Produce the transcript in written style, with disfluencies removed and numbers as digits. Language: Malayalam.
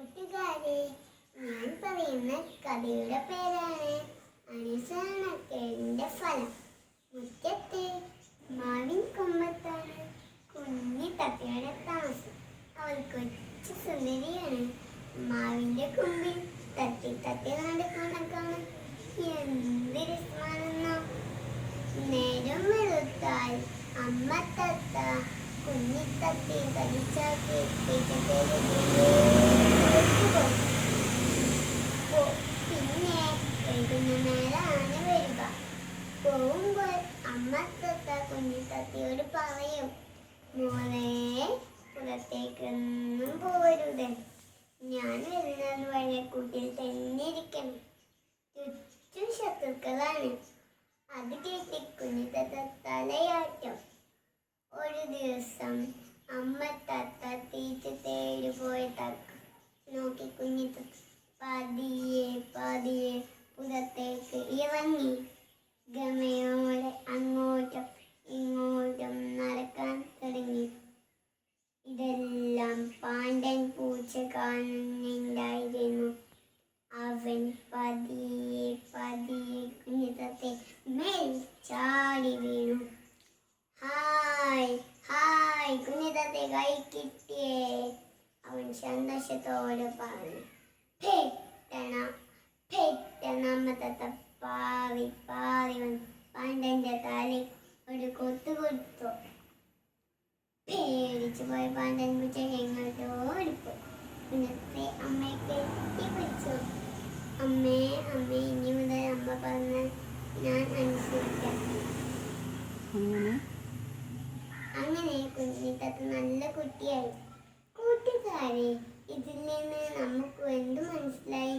കൂട്ടുകാരെ, ഞാൻ പറയുന്ന കഥയുടെ പേരാണ് അനസരണക്കേടിന്റെ ഫലം. മുറ്റത്തെ മാവിൻ കൊമ്പത്താണ് കുഞ്ഞി തത്തയുടെ താമസം. അവൾ കൊച്ചു സുന്ദരിയാണ്. മാവിന്റെ കൊമ്പിൽ തത്തി തത്തി നടക്കുന്നതാണ് എന്ത് രസമാണെന്നോ. നേരം വെളുത്താൽ അമ്മ തത്ത കുഞ്ഞിത്തത്തി കടിച്ചാക്കി പിന്നെ വൈകുന്നേരമാണ് വരിക. പോകുമ്പോൾ അമ്മ തത്ത കുഞ്ഞിത്തത്തിയോട് പറയും, മോളെ പുറത്തേക്കൊന്നും പോരുത്, ഞാൻ വരുന്നത് വരെ കൂട്ടിൽ തന്നെ ഇരിക്കണം, ചുറ്റും ശത്രുക്കളാണ്. അത് കേട്ടി കുഞ്ഞിത്തത്ത തലയാട്ടം. ഒരു ദിവസം അമ്മ തത്ത തീറ്റ തേടി പോയി തക്ക നോക്കി കുഞ്ഞിത്തത്ത പതിയെ പതിയെ പുറത്തേക്ക് ഇറങ്ങി. ഗമയോടെ അങ്ങോട്ടും ഇങ്ങോട്ടും നടക്കാൻ തുടങ്ങി. ഇതെല്ലാം പാണ്ഡൻ പൂച്ച കാണുന്നുണ്ടായിരുന്നു. അവൻ പതിയെ പതിയെ കുഞ്ഞിത്തത്തെ മേൽ ചാടി വീണു. ഹായ് ഹായ്, കുഞ്ഞിത്തത്തെ കൈ കിട്ടിയേ, അവൻ സന്തോഷത്തോടെ പറഞ്ഞു. അമ്മ തത്ത പാറി പാറി വന്ന് പാണ്ഡന്റെ തലയിൽ ഒരു കൊത്തു കൊടുത്തു. പേടിച്ചു പോയ പാണ്ഡൻ പൂച്ച എങ്ങോട്ടോ ഓടിപ്പോയി. കുഞ്ഞിത്തത്തെ അമ്മയെ കെട്ടിപ്പിടിച്ചു. അമ്മേ അമ്മേ, ഇനി മുതൽ അമ്മ പറഞ്ഞ ഞാൻ അനുസരിക്കാം. അങ്ങനെ കുഞ്ഞിത്തത്ത നല്ല കുട്ടിയായി. കൂട്ടുകാരെ, ഇതിൽ നിന്ന് നമുക്ക് എന്ത് മനസ്സിലായി?